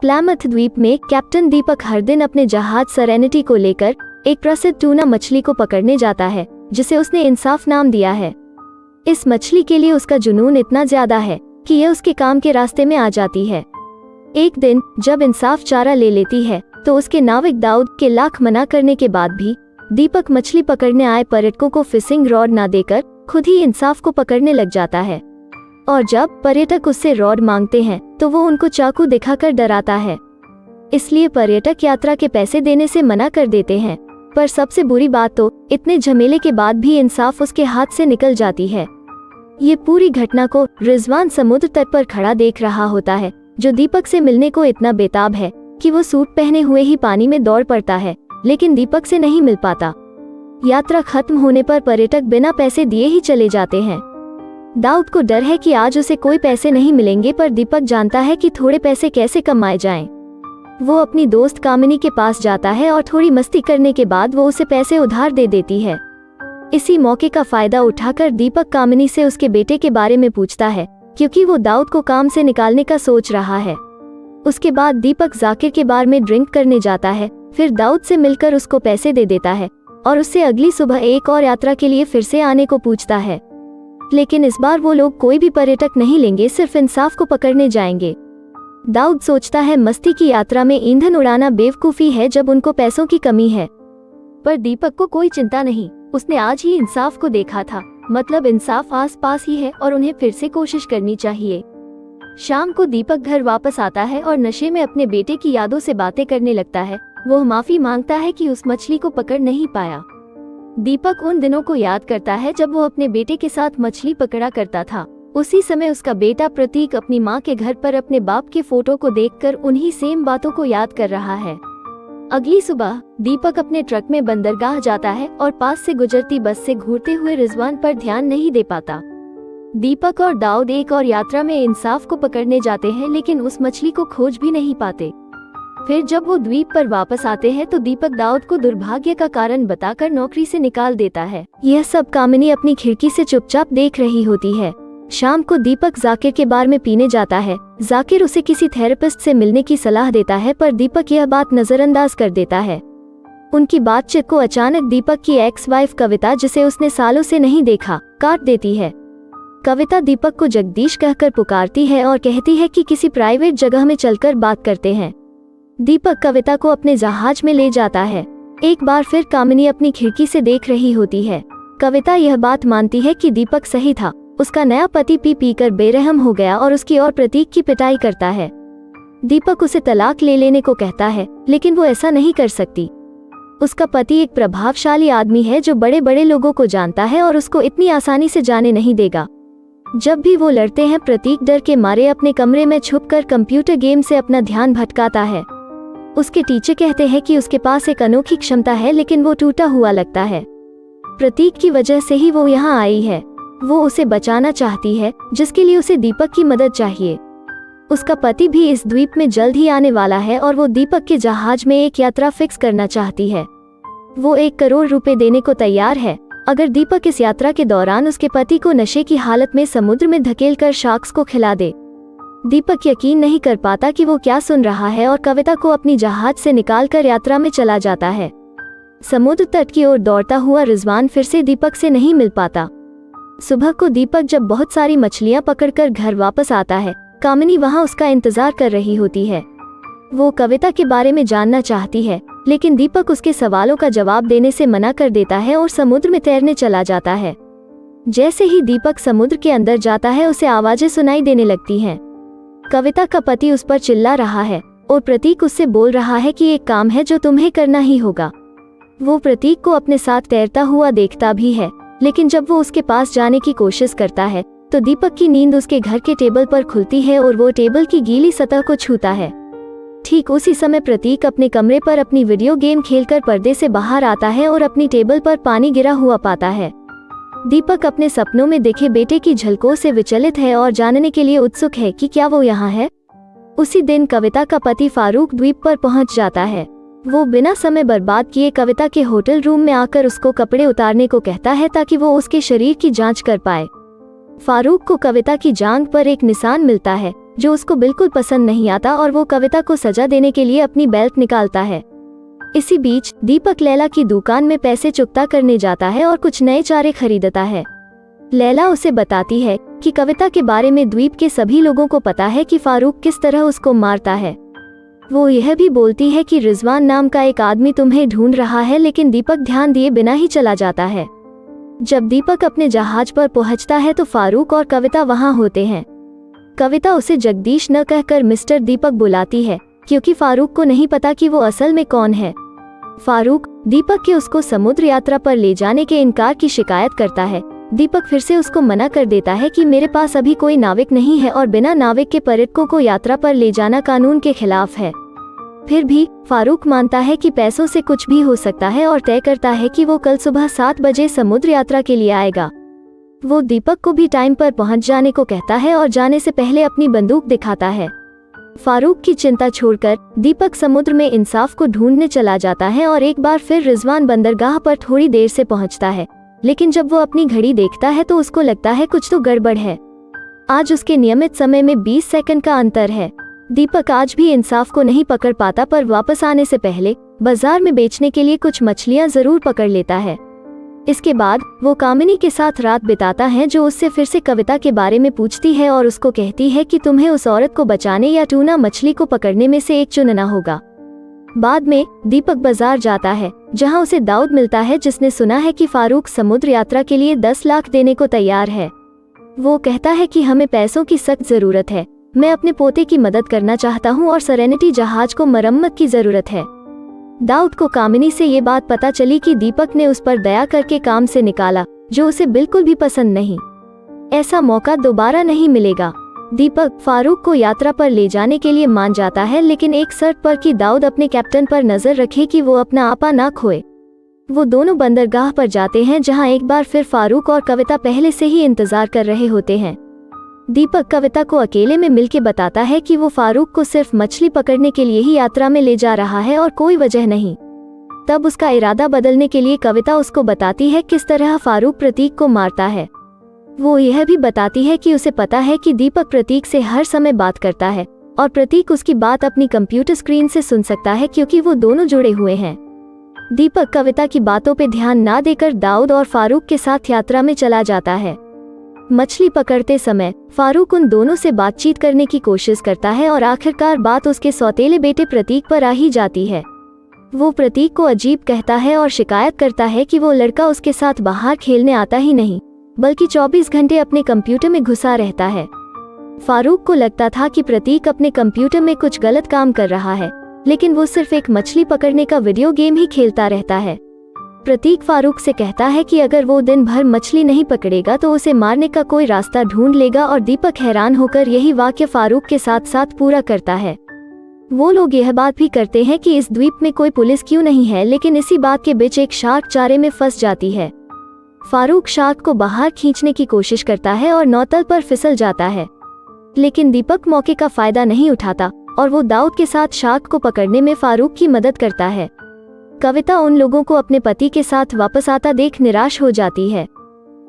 प्लामथ द्वीप में कैप्टन दीपक हर दिन अपने जहाज सेरेनिटी को लेकर एक प्रसिद्ध टूना मछली को पकड़ने जाता है, जिसे उसने इंसाफ नाम दिया है। इस मछली के लिए उसका जुनून इतना ज्यादा है कि यह उसके काम के रास्ते में आ जाती है। एक दिन जब इंसाफ चारा ले लेती है तो उसके नाविक दाऊद के लाख मना करने के बाद भी दीपक मछली पकड़ने आए पर्यटकों को फिशिंग रॉड ना देकर खुद ही इंसाफ को पकड़ने लग जाता है। और जब पर्यटक उससे रॉड मांगते हैं तो वो उनको चाकू दिखाकर डराता है। इसलिए पर्यटक यात्रा के पैसे देने से मना कर देते हैं। पर सबसे बुरी बात तो इतने झमेले के बाद भी इंसाफ उसके हाथ से निकल जाती है। ये पूरी घटना को रिजवान समुद्र तट पर खड़ा देख रहा होता है, जो दीपक से मिलने को इतना बेताब है कि वो सूट पहने हुए ही पानी में दौड़ पड़ता है, लेकिन दीपक से नहीं मिल पाता। यात्रा खत्म होने पर पर्यटक बिना पैसे दिए ही चले जाते हैं। दाऊद को डर है कि आज उसे कोई पैसे नहीं मिलेंगे, पर दीपक जानता है कि थोड़े पैसे कैसे कमाए जाएं। वो अपनी दोस्त कामिनी के पास जाता है और थोड़ी मस्ती करने के बाद वो उसे पैसे उधार दे देती है। इसी मौके का फायदा उठाकर दीपक कामिनी से उसके बेटे के बारे में पूछता है, क्योंकि वो दाऊद को काम से निकालने का सोच रहा है। उसके बाद दीपक जाकिर के बार में ड्रिंक करने जाता है, फिर दाऊद से मिलकर उसको पैसे दे देता है और उससे अगली सुबह एक और यात्रा के लिए फिर से आने को पूछता है। लेकिन इस बार वो लोग कोई भी पर्यटक नहीं लेंगे, सिर्फ इंसाफ को पकड़ने जाएंगे। दाऊद सोचता है मस्ती की यात्रा में ईंधन उड़ाना बेवकूफ़ी है जब उनको पैसों की कमी है। पर दीपक को कोई चिंता नहीं, उसने आज ही इंसाफ को देखा था, मतलब इंसाफ आस पास ही है और उन्हें फिर से कोशिश करनी चाहिए। शाम को दीपक घर वापस आता है और नशे में अपने बेटे की यादों से बातें करने लगता है। वो माफी मांगता है कि उस मछली को पकड़ नहीं पाया। दीपक उन दिनों को याद करता है जब वो अपने बेटे के साथ मछली पकड़ा करता था। उसी समय उसका बेटा प्रतीक अपनी माँ के घर पर अपने बाप के फोटो को देखकर उन्हीं सेम बातों को याद कर रहा है। अगली सुबह दीपक अपने ट्रक में बंदरगाह जाता है और पास से गुजरती बस से घूरते हुए रिजवान पर ध्यान नहीं दे पाता। दीपक और दाऊद एक और यात्रा में इंसाफ को पकड़ने जाते हैं, लेकिन उस मछली को खोज भी नहीं पाते। फिर जब वो द्वीप पर वापस आते हैं तो दीपक दाऊद को दुर्भाग्य का कारण बताकर नौकरी से निकाल देता है। यह सब कामिनी अपनी खिड़की से चुपचाप देख रही होती है। शाम को दीपक जाकिर के बार में पीने जाता है। जाकिर उसे किसी थेरेपिस्ट से मिलने की सलाह देता है, पर दीपक यह बात नजरअंदाज कर देता है। उनकी बातचीत को अचानक दीपक की एक्स वाइफ कविता, जिसे उसने सालों से नहीं देखा, काट देती है। कविता दीपक को जगदीश कहकर पुकारती है और कहती है कि किसी प्राइवेट जगह में चलकर बात करते हैं। दीपक कविता को अपने जहाज में ले जाता है। एक बार फिर कामिनी अपनी खिड़की से देख रही होती है। कविता यह बात मानती है कि दीपक सही था। उसका नया पति पी पी कर बेरहम हो गया और उसकी और प्रतीक की पिटाई करता है। दीपक उसे तलाक ले लेने को कहता है, लेकिन वो ऐसा नहीं कर सकती। उसका पति एक प्रभावशाली आदमी है जो बड़े बड़े लोगों को जानता है और उसको इतनी आसानी से जाने नहीं देगा। जब भी वो लड़ते हैं, प्रतीक डर के मारे अपने कमरे में छुपकर कंप्यूटर गेम से अपना ध्यान भटकाता है। उसके टीचर कहते हैं कि उसके पास एक अनोखी क्षमता है, लेकिन वो टूटा हुआ लगता है। प्रतीक की वजह से ही वो यहाँ आई है। वो उसे बचाना चाहती है, जिसके लिए उसे दीपक की मदद चाहिए। उसका पति भी इस द्वीप में जल्द ही आने वाला है और वो दीपक के जहाज में एक यात्रा फिक्स करना चाहती है। वो 1 करोड़ रुपए देने को तैयार है अगर दीपक इस यात्रा के दौरान उसके पति को नशे की हालत में समुद्र में धकेलकर शार्क्स को खिला दे। दीपक यकीन नहीं कर पाता कि वो क्या सुन रहा है और कविता को अपनी जहाज से निकालकर यात्रा में चला जाता है। समुद्र तट की ओर दौड़ता हुआ रिजवान फिर से दीपक से नहीं मिल पाता। सुबह को दीपक जब बहुत सारी मछलियां पकड़कर घर वापस आता है, कामिनी वहां उसका इंतजार कर रही होती है। वो कविता के बारे में जानना चाहती है, लेकिन दीपक उसके सवालों का जवाब देने से मना कर देता है और समुद्र में तैरने चला जाता है। जैसे ही दीपक समुद्र के अंदर जाता है, उसे आवाजें सुनाई देने लगती हैं। कविता का पति उस पर चिल्ला रहा है और प्रतीक उससे बोल रहा है कि एक काम है जो तुम्हें करना ही होगा। वो प्रतीक को अपने साथ तैरता हुआ देखता भी है, लेकिन जब वो उसके पास जाने की कोशिश करता है तो दीपक की नींद उसके घर के टेबल पर खुलती है और वो टेबल की गीली सतह को छूता है। ठीक उसी समय प्रतीक अपने कमरे पर अपनी वीडियो गेम खेलकर पर्दे से बाहर आता है और अपनी टेबल पर पानी गिरा हुआ पाता है। दीपक अपने सपनों में देखे बेटे की झलकों से विचलित है और जानने के लिए उत्सुक है कि क्या वो यहाँ है। उसी दिन कविता का पति फारूक द्वीप पर पहुंच जाता है। वो बिना समय बर्बाद किए कविता के होटल रूम में आकर उसको कपड़े उतारने को कहता है ताकि वो उसके शरीर की जांच कर पाए। फारूक को कविता की जांघ पर एक निशान मिलता है जो उसको बिल्कुल पसंद नहीं आता और वो कविता को सजा देने के लिए अपनी बेल्ट निकालता है। इसी बीच दीपक लैला की दुकान में पैसे चुकता करने जाता है और कुछ नए चारे खरीदता है। लैला उसे बताती है कि कविता के बारे में द्वीप के सभी लोगों को पता है कि फारूक किस तरह उसको मारता है। वो यह भी बोलती है कि रिजवान नाम का एक आदमी तुम्हें ढूंढ रहा है, लेकिन दीपक ध्यान दिए बिना ही चला जाता है। जब दीपक अपने जहाज पर पहुंचता है तो फारूक और कविता वहां होते हैं। कविता उसे जगदीश न कहकर मिस्टर दीपक बुलाती है, क्योंकि फारूक को नहीं पता कि वो असल में कौन है। फारूक दीपक के उसको समुद्र यात्रा पर ले जाने के इनकार की शिकायत करता है। दीपक फिर से उसको मना कर देता है कि मेरे पास अभी कोई नाविक नहीं है और बिना नाविक के पर्यटकों को यात्रा पर ले जाना कानून के खिलाफ है। फिर भी फारूक मानता है कि पैसों से कुछ भी हो सकता है और तय करता है कि वो कल सुबह 7 बजे समुद्र यात्रा के लिए आएगा। वो दीपक को भी टाइम पर पहुंच जाने को कहता है और जाने से पहले अपनी बंदूक दिखाता है। फारूक की चिंता छोड़कर दीपक समुद्र में इंसाफ को ढूंढने चला जाता है और एक बार फिर रिजवान बंदरगाह पर थोड़ी देर से पहुंचता है, लेकिन जब वो अपनी घड़ी देखता है तो उसको लगता है कुछ तो गड़बड़ है। आज उसके नियमित समय में 20 सेकंड का अंतर है। दीपक आज भी इंसाफ को नहीं पकड़ पाता, पर वापस आने से पहले बाजार में बेचने के लिए कुछ मछलियां जरूर पकड़ लेता है। इसके बाद वो कामिनी के साथ रात बिताता है, जो उससे फिर से कविता के बारे में पूछती है और उसको कहती है कि तुम्हें उस औरत को बचाने या टूना मछली को पकड़ने में से एक चुनना होगा। बाद में दीपक बाजार जाता है, जहां उसे दाऊद मिलता है, जिसने सुना है कि फारूक समुद्र यात्रा के लिए 10 लाख देने को तैयार है। वो कहता है कि हमें पैसों की सख्त जरूरत है, मैं अपने पोते की मदद करना चाहता हूं और सेरेनिटी जहाज को मरम्मत की जरूरत है। दाऊद को कामिनी से ये बात पता चली कि दीपक ने उस पर दया करके काम से निकाला, जो उसे बिल्कुल भी पसंद नहीं। ऐसा मौका दोबारा नहीं मिलेगा। दीपक फारूक को यात्रा पर ले जाने के लिए मान जाता है, लेकिन एक शर्त पर कि दाऊद अपने कैप्टन पर नजर रखे कि वो अपना आपा ना खोए। वो दोनों बंदरगाह पर जाते हैं, जहां एक बार फिर फारूक और कविता पहले से ही इंतजार कर रहे होते हैं। दीपक कविता को अकेले में मिलके बताता है कि वो फारूक को सिर्फ मछली पकड़ने के लिए ही यात्रा में ले जा रहा है और कोई वजह नहीं। तब उसका इरादा बदलने के लिए कविता उसको बताती है किस तरह फारूक प्रतीक को मारता है। वो यह भी बताती है कि उसे पता है कि दीपक प्रतीक से हर समय बात करता है और प्रतीक उसकी बात अपनी कंप्यूटर स्क्रीन से सुन सकता है, क्योंकि वो दोनों जुड़े हुए हैं। दीपक कविता की बातों पे ध्यान ना देकर दाऊद और फारूक के साथ यात्रा में चला जाता है। मछली पकड़ते समय फारूक उन दोनों से बातचीत करने की कोशिश करता है और आखिरकार बात उसके सौतेले बेटे प्रतीक पर आ ही जाती है। वो प्रतीक को अजीब कहता है और शिकायत करता है कि वो लड़का उसके साथ बाहर खेलने आता ही नहीं, बल्कि 24 घंटे अपने कंप्यूटर में घुसा रहता है। फारूक को लगता था कि प्रतीक अपने कंप्यूटर में कुछ गलत काम कर रहा है, लेकिन वो सिर्फ एक मछली पकड़ने का वीडियो गेम ही खेलता रहता है। प्रतीक फारूक से कहता है कि अगर वो दिन भर मछली नहीं पकड़ेगा तो उसे मारने का कोई रास्ता ढूंढ लेगा, और दीपक हैरान होकर यही वाक्य फारूक के साथ साथ पूरा करता है। वो लोग यह बात भी करते हैं कि इस द्वीप में कोई पुलिस क्यों नहीं है, लेकिन इसी बात के बीच एक शार्क चारे में फंस जाती है। फारूक शार्क को बाहर खींचने की कोशिश करता है और नौतल पर फिसल जाता है, लेकिन दीपक मौके का फायदा नहीं उठाता और वो दाऊद के साथ शार्क को पकड़ने में फारूक की मदद करता है। कविता उन लोगों को अपने पति के साथ वापस आता देख निराश हो जाती है।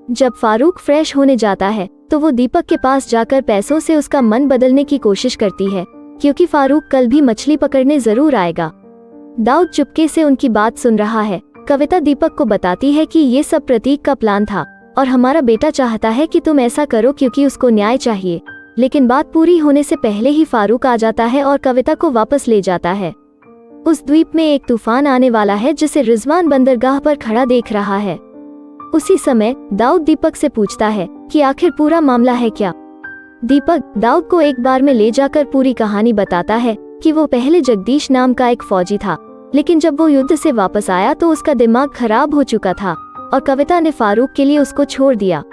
जब फारूक फ्रेश होने जाता है तो वो दीपक के पास जाकर पैसों से उसका मन बदलने की कोशिश करती है, क्योंकि फारूक कल भी मछली पकड़ने जरूर आएगा। दाऊद चुपके से उनकी बात सुन रहा है। कविता दीपक को बताती है कि ये सब प्रतीक का प्लान था और हमारा बेटा चाहता है कि तुम ऐसा करो क्योंकि उसको न्याय चाहिए। लेकिन बात पूरी होने से पहले ही फारूक आ जाता है और कविता को वापस ले जाता है। उस द्वीप में एक तूफान आने वाला है, जिसे रिजवान बंदरगाह पर खड़ा देख रहा है। उसी समय दाऊद दीपक से पूछता है कि आखिर पूरा मामला है क्या। दीपक दाऊद को एक बार में ले जाकर पूरी कहानी बताता है कि वो पहले जगदीश नाम का एक फौजी था, लेकिन जब वो युद्ध से वापस आया तो उसका दिमाग खराब हो चुका था और कविता ने फारूक के लिए उसको छोड़ दिया।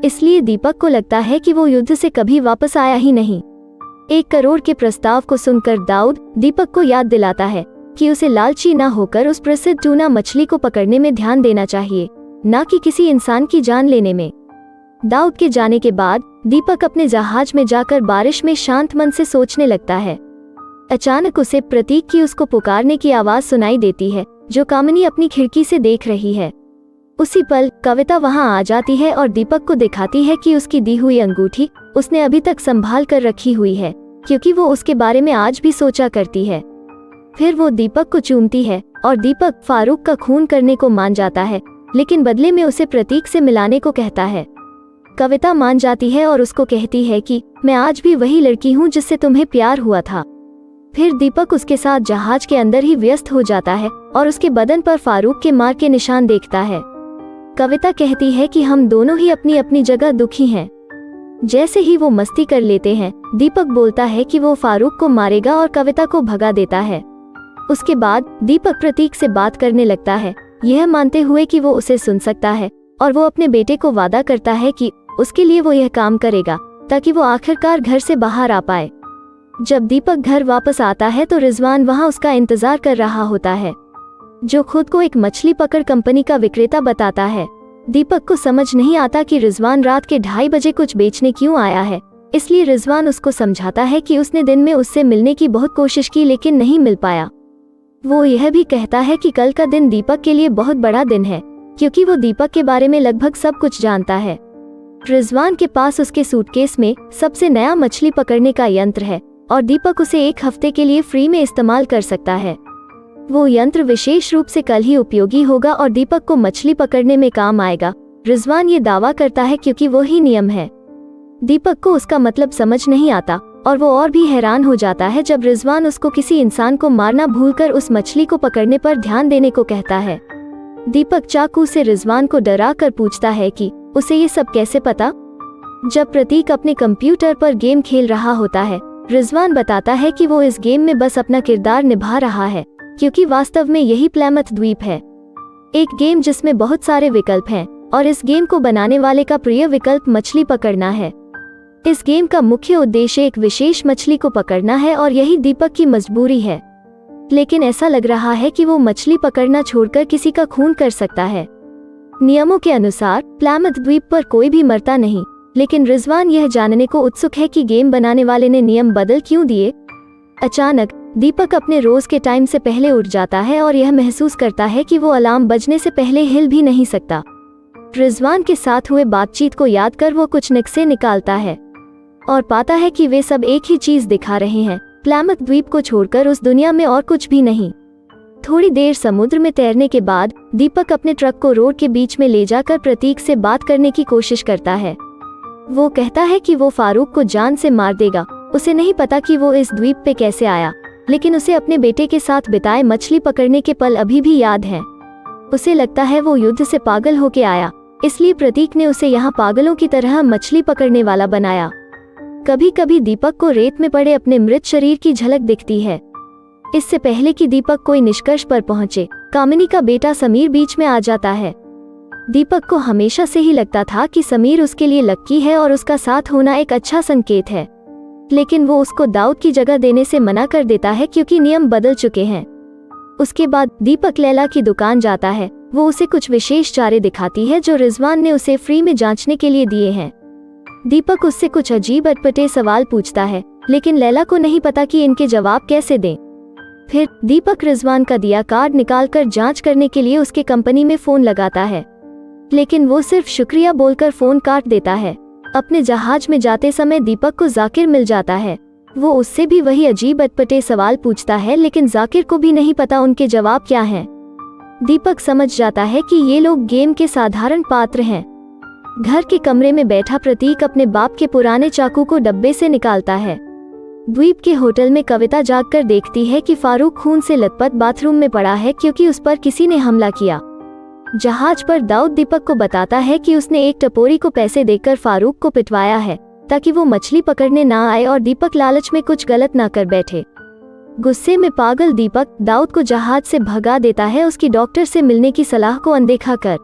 इसलिए दीपक को लगता है कि वो युद्ध से कभी वापस आया ही नहीं। 1 करोड़ के प्रस्ताव को सुनकर दाऊद दीपक को याद दिलाता है कि उसे लालची न होकर उस प्रसिद्ध टूना मछली को पकड़ने में ध्यान देना चाहिए, न कि किसी इंसान की जान लेने में। दाऊद के जाने के बाद दीपक अपने जहाज में जाकर बारिश में शांत मन से सोचने लगता है। अचानक उसे प्रतीक की उसको पुकारने की आवाज सुनाई देती है, जो कामिनी अपनी खिड़की से देख रही है। उसी पल कविता वहां आ जाती है और दीपक को दिखाती है कि उसकी दी हुई अंगूठी उसने अभी तक संभाल कर रखी हुई है, क्योंकि वो उसके बारे में आज भी सोचा करती है। फिर वो दीपक को चूमती है और दीपक फारूक का खून करने को मान जाता है, लेकिन बदले में उसे प्रतीक से मिलाने को कहता है। कविता मान जाती है और उसको कहती है कि मैं आज भी वही लड़की हूँ जिससे तुम्हें प्यार हुआ था। फिर दीपक उसके साथ जहाज के अंदर ही व्यस्त हो जाता है और उसके बदन पर फारूक के मार के निशान देखता है। कविता कहती है कि हम दोनों ही अपनी अपनी जगह दुखी हैं। जैसे ही वो मस्ती कर लेते हैं, दीपक बोलता है कि वो फारूक को मारेगा और कविता को भगा देता है। उसके बाद दीपक प्रतीक से बात करने लगता है, यह मानते हुए कि वो उसे सुन सकता है, और वो अपने बेटे को वादा करता है कि उसके लिए वो यह काम करेगा ताकि वो आखिरकार घर से बाहर आ पाए। जब दीपक घर वापस आता है तो रिजवान वहां उसका इंतजार कर रहा होता है, जो खुद को एक मछली पकड़ कंपनी का विक्रेता बताता है। दीपक को समझ नहीं आता कि रिजवान रात के 2:30 बजे कुछ बेचने क्यों आया है, इसलिए रिजवान उसको समझाता है कि उसने दिन में उससे मिलने की बहुत कोशिश की लेकिन नहीं मिल पाया। वो यह भी कहता है कि कल का दिन दीपक के लिए बहुत बड़ा दिन है, क्योंकि वो दीपक के बारे में लगभग सब कुछ जानता है। रिजवान के पास उसके सूटकेस में सबसे नया मछली पकड़ने का यंत्र है और दीपक उसे 1 हफ्ते के लिए फ्री में इस्तेमाल कर सकता है। वो यंत्र विशेष रूप से कल ही उपयोगी होगा और दीपक को मछली पकड़ने में काम आएगा। रिजवान ये दावा करता है क्योंकि वो ही नियम है। दीपक को उसका मतलब समझ नहीं आता और वो और भी हैरान हो जाता है जब रिजवान उसको किसी इंसान को मारना भूलकर उस मछली को पकड़ने पर ध्यान देने को कहता है। दीपक चाकू से रिजवान को डरा कर पूछता है कि उसे ये सब कैसे पता। जब प्रतीक अपने कंप्यूटर पर गेम खेल रहा होता है, रिजवान बताता है कि वो इस गेम में बस अपना किरदार निभा रहा है, क्योंकि वास्तव में यही प्लैमथ द्वीप है, एक गेम जिसमें बहुत सारे विकल्प हैं और इस गेम को बनाने वाले का प्रिय विकल्प मछली पकड़ना है। इस गेम का मुख्य उद्देश्य एक विशेष मछली को पकड़ना है और यही दीपक की मजबूरी है, लेकिन ऐसा लग रहा है कि वो मछली पकड़ना छोड़कर किसी का खून कर सकता है। नियमों के अनुसार प्लैमथ द्वीप पर कोई भी मरता नहीं, लेकिन रिजवान यह जानने को उत्सुक है कि गेम बनाने वाले ने नियम बदल क्यों दिए। अचानक दीपक अपने रोज के टाइम से पहले उठ जाता है और यह महसूस करता है कि वो अलार्म बजने से पहले हिल भी नहीं सकता। रिजवान के साथ हुए बातचीत को याद कर वो कुछ नुस्खे निकालता है और पाता है कि वे सब एक ही चीज दिखा रहे हैं, प्लैमथ द्वीप को छोड़कर उस दुनिया में और कुछ भी नहीं। थोड़ी देर समुद्र में तैरने के बाद दीपक अपने ट्रक को रोड के बीच में ले जाकर प्रतीक से बात करने की कोशिश करता है। वो कहता है कि वो फारूक को जान से मार देगा। उसे नहीं पता कि वो इस द्वीप पे कैसे आया, लेकिन उसे अपने बेटे के साथ बिताए मछली पकड़ने के पल अभी भी याद हैं। उसे लगता है वो युद्ध से पागल होके आया, इसलिए प्रतीक ने उसे यहाँ पागलों की तरह मछली पकड़ने वाला बनाया। कभी कभी दीपक को रेत में पड़े अपने मृत शरीर की झलक दिखती है। इससे पहले कि दीपक कोई निष्कर्ष पर पहुंचे, कामिनी का बेटा समीर बीच में आ जाता है। दीपक को हमेशा से ही लगता था कि समीर उसके लिए लक्की है और उसका साथ होना एक अच्छा संकेत है, लेकिन वो उसको दाऊद की जगह देने से मना कर देता है क्योंकि नियम बदल चुके हैं। उसके बाद दीपक लैला की दुकान जाता है। वो उसे कुछ विशेष चारे दिखाती है जो रिजवान ने उसे फ्री में जांचने के लिए दिए हैं। दीपक उससे कुछ अजीब अटपटे सवाल पूछता है, लेकिन लैला को नहीं पता कि इनके जवाब कैसे दें। फिर दीपक रिजवान का दिया कार्ड निकालकर जांच करने के लिए उसके कंपनी में फोन लगाता है, लेकिन वो सिर्फ शुक्रिया बोलकर फोन काट देता है। अपने जहाज में जाते समय दीपक को जाकिर मिल जाता है। वो उससे भी वही अजीब अटपटे सवाल पूछता है, लेकिन जाकिर को भी नहीं पता उनके जवाब क्या हैं। दीपक समझ जाता है कि ये लोग गेम के साधारण पात्र हैं। घर के कमरे में बैठा प्रतीक अपने बाप के पुराने चाकू को डब्बे से निकालता है। द्वीप के होटल में कविता जागकर देखती है कि फारूक खून से लथपथ बाथरूम में पड़ा है क्योंकि उस पर किसी ने हमला किया। जहाज पर दाऊद दीपक को बताता है कि उसने एक टपोरी को पैसे देकर फारूक को पिटवाया है ताकि वो मछली पकड़ने ना आए और दीपक लालच में कुछ गलत ना कर बैठे। गुस्से में पागल दीपक दाऊद को जहाज से भगा देता है, उसकी डॉक्टर से मिलने की सलाह को अनदेखा कर।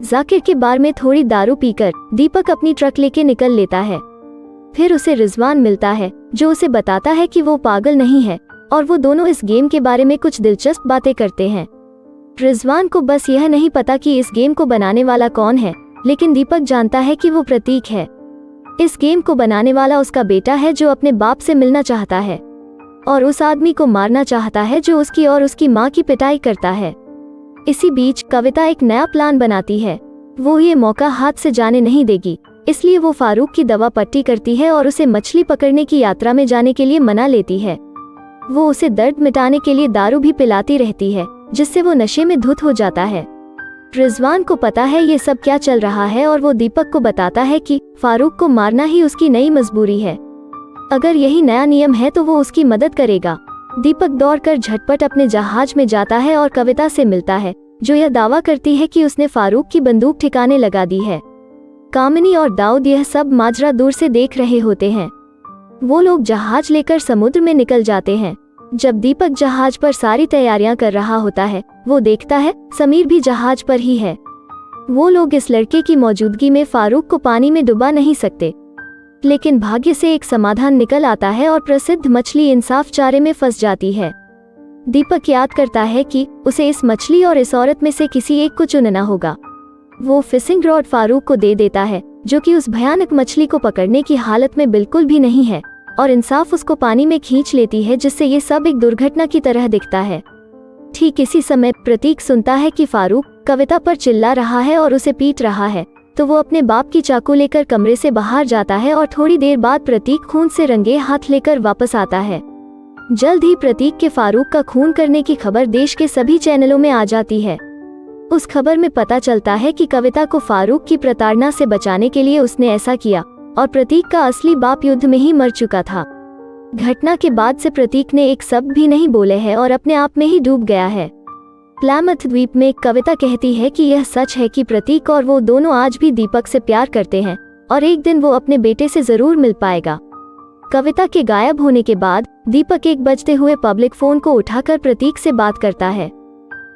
जाकिर के बार में थोड़ी दारू पीकर दीपक अपनी ट्रक लेके निकल लेता है। फिर उसे रिजवान मिलता है जो उसे बताता है कि वो पागल नहीं है और वो दोनों इस गेम के बारे में कुछ दिलचस्प बातें करते हैं। रिजवान को बस यह नहीं पता कि इस गेम को बनाने वाला कौन है, लेकिन दीपक जानता है कि वो प्रतीक है। इस गेम को बनाने वाला उसका बेटा है जो अपने बाप से मिलना चाहता है और उस आदमी को मारना चाहता है जो उसकी और उसकी माँ की पिटाई करता है। इसी बीच कविता एक नया प्लान बनाती है। वो ये मौका हाथ से जाने नहीं देगी, इसलिए वो फारूक की दवा पट्टी करती है और उसे मछली पकड़ने की यात्रा में जाने के लिए मना लेती है। वो उसे दर्द मिटाने के लिए दारू भी पिलाती रहती है, जिससे वो नशे में धुत हो जाता है। रिजवान को पता है ये सब क्या चल रहा है और वो दीपक को बताता है कि फारूक को मारना ही उसकी नई मजबूरी है। अगर यही नया नियम है तो वो उसकी मदद करेगा। दीपक दौड़कर झटपट अपने जहाज में जाता है और कविता से मिलता है, जो यह दावा करती है कि उसने फारूक की बंदूक ठिकाने लगा दी है। कामिनी और दाऊद यह सब माजरा दूर से देख रहे होते हैं। वो लोग जहाज लेकर समुद्र में निकल जाते हैं। जब दीपक जहाज पर सारी तैयारियां कर रहा होता है, वो देखता है समीर भी जहाज पर ही है। वो लोग इस लड़के की मौजूदगी में फारूक को पानी में डुबा नहीं सकते, लेकिन भाग्य से एक समाधान निकल आता है और प्रसिद्ध मछली इंसाफ चारे में फंस जाती है। दीपक याद करता है कि उसे इस मछली और इस औरत में से किसी एक को चुनना होगा। वो फिशिंग रॉड फारूक को दे देता है, जो कि उस भयानक मछली को पकड़ने की हालत में बिल्कुल भी नहीं है, और इंसाफ उसको पानी में खींच लेती है, जिससे ये सब एक दुर्घटना की तरह दिखता है। ठीक इसी समय प्रतीक सुनता है कि फारूक कविता पर चिल्ला रहा है और उसे पीट रहा है, तो वो अपने बाप की चाकू लेकर कमरे से बाहर जाता है और थोड़ी देर बाद प्रतीक खून से रंगे हाथ लेकर वापस आता है। जल्द ही प्रतीक के फारूक का खून करने की खबर देश के सभी चैनलों में आ जाती है। उस खबर में पता चलता है कि कविता को फारूक की प्रताड़ना से बचाने के लिए उसने ऐसा किया, और प्रतीक का असली बाप युद्ध में ही मर चुका था। घटना के बाद से प्रतीक ने एक शब्द भी नहीं बोले है और अपने आप में ही डूब गया है। प्लामथ द्वीप में कविता कहती है कि यह सच है कि प्रतीक और वो दोनों आज भी दीपक से प्यार करते हैं और एक दिन वो अपने बेटे से जरूर मिल पाएगा। कविता के गायब होने के बाद दीपक एक बजते हुए पब्लिक फोन को उठाकर प्रतीक से बात करता है,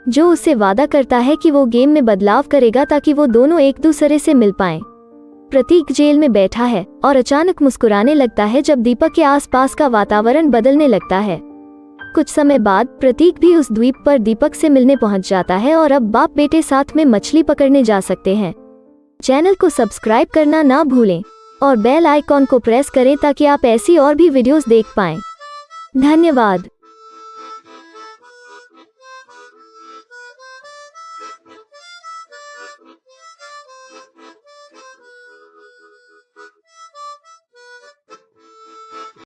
जो उससे वादा करता है कि वो गेम में बदलाव करेगा ताकि वो दोनों एक दूसरे से मिल पाएं। प्रतीक जेल में बैठा है और अचानक मुस्कुराने लगता है जब दीपक के आसपास का वातावरण बदलने लगता है। कुछ समय बाद प्रतीक भी उस द्वीप पर दीपक से मिलने पहुंच जाता है और अब बाप बेटे साथ में मछली पकड़ने जा सकते हैं। चैनल को सब्सक्राइब करना ना भूलें और बेल आइकॉन को प्रेस करें ताकि आप ऐसी और भी वीडियोस देख पाएं। धन्यवाद।